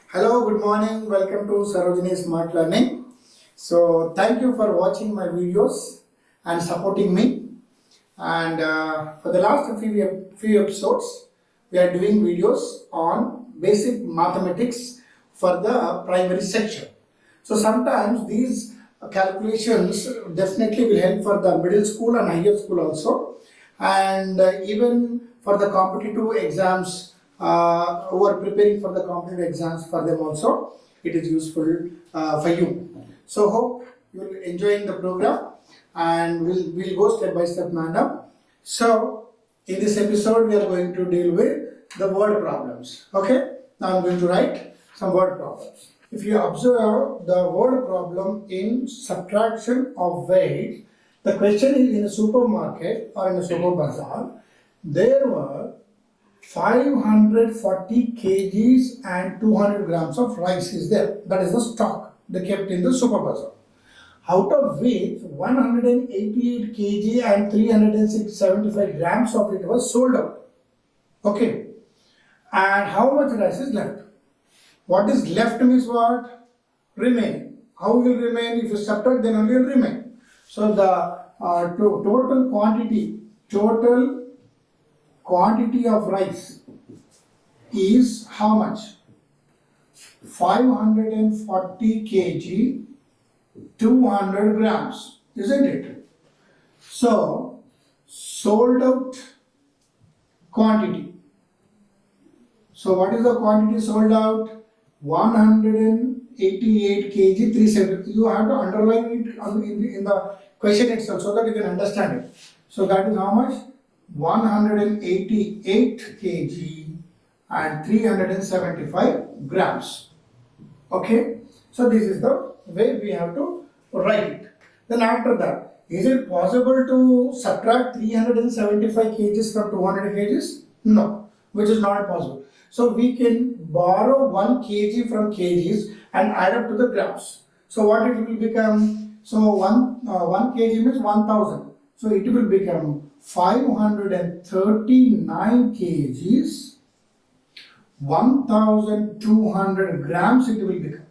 Hello, good morning. Welcome to SAROJINI SMART LEARNING. So, thank you for watching my videos and supporting me. And for the last few episodes, we are doing videos on basic mathematics for the primary section. So, sometimes these calculations definitely will help for the middle school and higher school also. And even for the competitive exams, who are preparing for the competitive exams, for them also it is useful for you. So hope you will enjoying the program, and we'll go step by step manner. So in this episode we are going to deal with the word problems. Okay, now I'm going to write some word problems. If you observe the word problem in subtraction of weight, the question is, in a supermarket or in a super bazaar, there were 540 kgs and 200 grams of rice is there. That is the stock they kept in the super bazaar. Out of which 188 kg and 375 grams of it was sold out. Okay. And how much rice is left? What is left means what? Remain. How will remain? If you subtract, then only will remain. So the total quantity of rice is how much? 540 kg, 200 grams, isn't it? So, sold out quantity. So, what is the quantity sold out? 188 kg, 370. You have to underline it in the question itself so that you can understand it. So, that is how much? 188 kg and 375 grams. Okay, so this is the way we have to write it. Then after that, is it possible to subtract 375 kgs from 200 kgs? No, which is not possible. So we can borrow 1 kg from kgs and add up to the grams. So what it will become? So 1 kg means 1000. So it will become 539 kgs, 1200 grams it will become,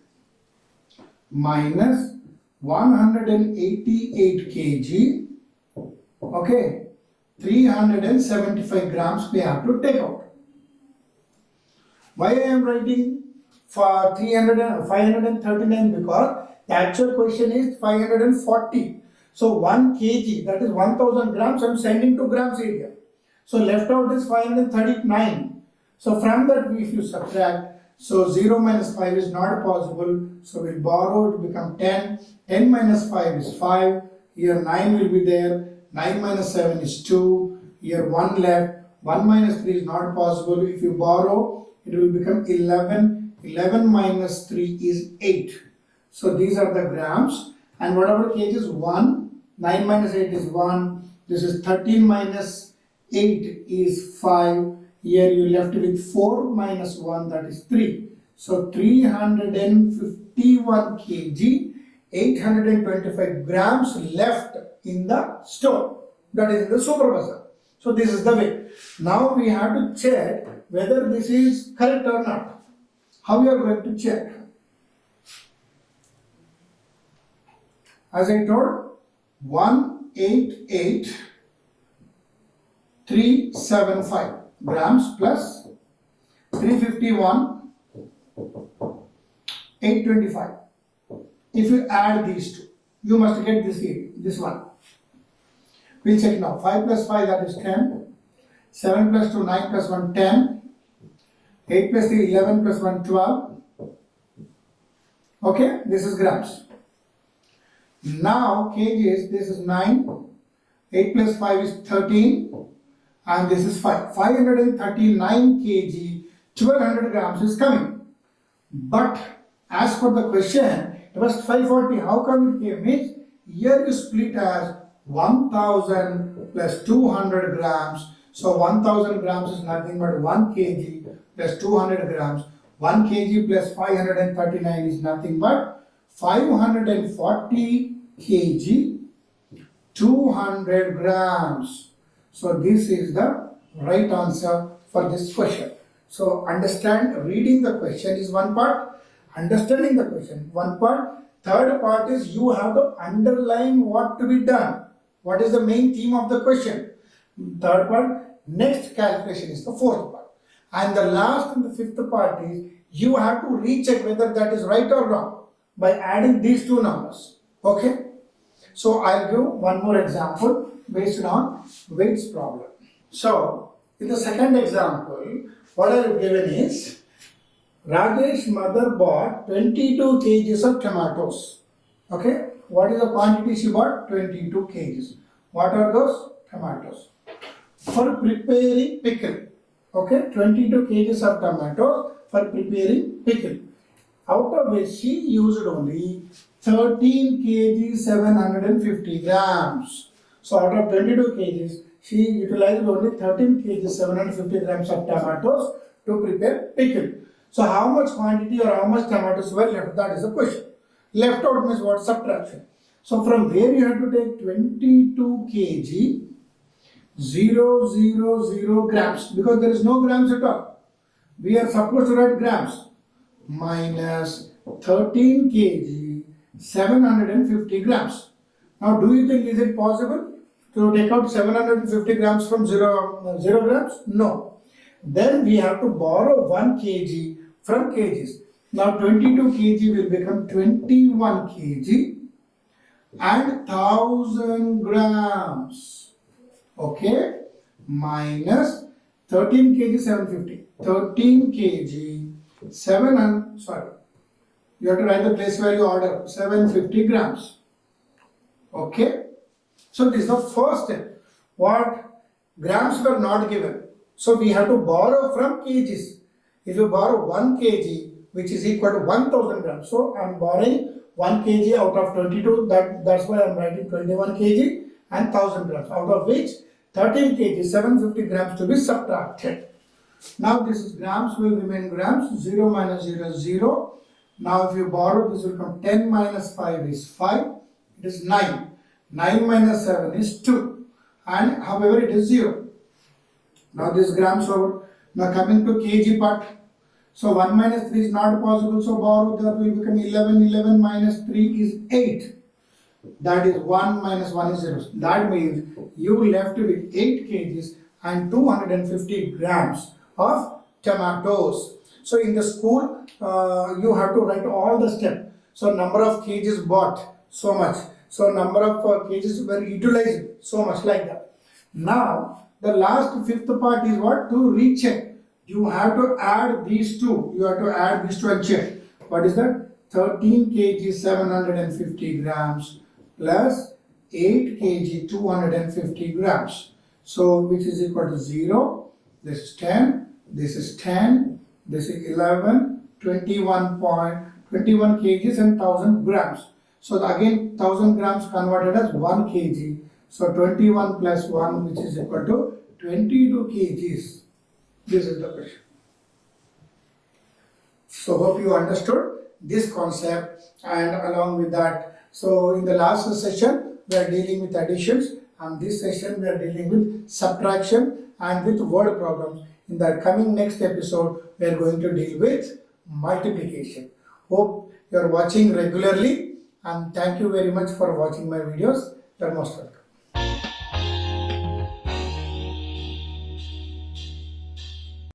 minus 188 kg, okay, 375 grams we have to take out. Why I am writing for 539? Because the actual question is 540. So 1 kg, that is 1000 grams, I am sending to grams area. So left out is 539. So from that, if you subtract, so 0 minus 5 is not possible. So we'll borrow, it will become 10. 10 minus 5 is 5. Here 9 will be there. 9 minus 7 is 2. Here 1 left. 1 minus 3 is not possible. If you borrow, it will become 11. 11 minus 3 is 8. So these are the grams. And whatever kg is 1. 9 minus 8 is 1. This is 13 minus 8 is 5. Here you left with 4 minus 1, that is 3. So 351 kg, 825 grams left in the store. That is in the super bazaar. So this is the way. Now we have to check whether this is correct or not. How we are going to check? As I told, 188,375 grams plus 351, 825. If you add these two, you must get this one. We'll check now. 5 plus 5, that is 10. 7 plus 2, 9 plus 1, 10. 8 plus 3, 11 plus 1, 12. Okay, this is grams. Now kgs, this is 9. 8 plus 5 is 13. And this is 5. 539 kg, 1200 grams is coming. But as per the question, it was 540. How come it came? Means here you split as 1000 plus 200 grams. So 1000 grams is nothing but 1 kg plus 200 grams. 1 kg plus 539 is nothing but 540 kg, 200 grams. So this is the right answer for this question. So reading the question is one part, understanding the question one part. Third part is you have to underline what to be done. What is the main theme of the question? Third part. Next calculation is the fourth part. And the last and the fifth part is you have to recheck whether that is right or wrong by adding these two numbers. Okay? So I'll give one more example based on weights problem. So in the second example, what I have given is Rajesh's mother bought 22 kgs of tomatoes. Okay? What is the quantity she bought? 22 kgs. What are those? Tomatoes. For preparing pickle. Okay? 22 kgs of tomatoes for preparing pickle. Out of which she used only 13 kg 750 grams. So out of 22 kgs, she utilized only 13 kg 750 grams of tomatoes to prepare pickle. So how much quantity or how much tomatoes were left? That is the question. Left out means what? Subtraction. So from where you have to take 22 kg 000 grams, because there is no grams at all. We are supposed to write grams, minus 13 kg 750 grams. Now do you think is it possible to take out 750 grams from 0 grams? No. Then we have to borrow 1 kg from kgs. Now 22 kg will become 21 kg and 1000 grams. Okay, minus 13 kg 750. 13 kg 700, sorry, you have to write the place value order, 750 grams. Okay, so this is the first step. What? Grams were not given, so we have to borrow from kgs. If you borrow 1 kg, which is equal to 1000 grams, so I am borrowing 1 kg out of 22, that's why I am writing 21 kg and 1000 grams, out of which 13 kg 750 grams to be subtracted. Now this is grams will remain grams, 0 minus 0 is 0. Now if you borrow, this will come 10 minus 5 is 5, it is 9. 9 minus 7 is 2, and however it is 0. Now this grams over. Now coming to kg part. So 1 minus 3 is not possible, so borrow, that will become 11. 11 minus 3 is 8. That is 1 minus 1 is 0. That means you left with 8 kgs and 250 grams of tomatoes. So in the school, you have to write all the steps. So number of kgs bought, so much. So number of kgs were utilized, so much, like that. Now, the last fifth part is what? To recheck. You have to add these two. You have to add these two and check. What is that? 13 kg 750 grams plus 8 kg 250 grams. So which is equal to 0. This is 10. This is 10. This is 11. 21 kgs and 1000 grams. So again 1000 grams converted as 1 kg. So 21 plus 1, which is equal to 22 kgs. This is the question. So hope you understood this concept, and along with that, so in the last session we are dealing with additions, and this session we are dealing with subtraction and with word problems. In the coming next episode we are going to deal with multiplication. Hope you are watching regularly, and thank you very much for watching my videos. You are most welcome.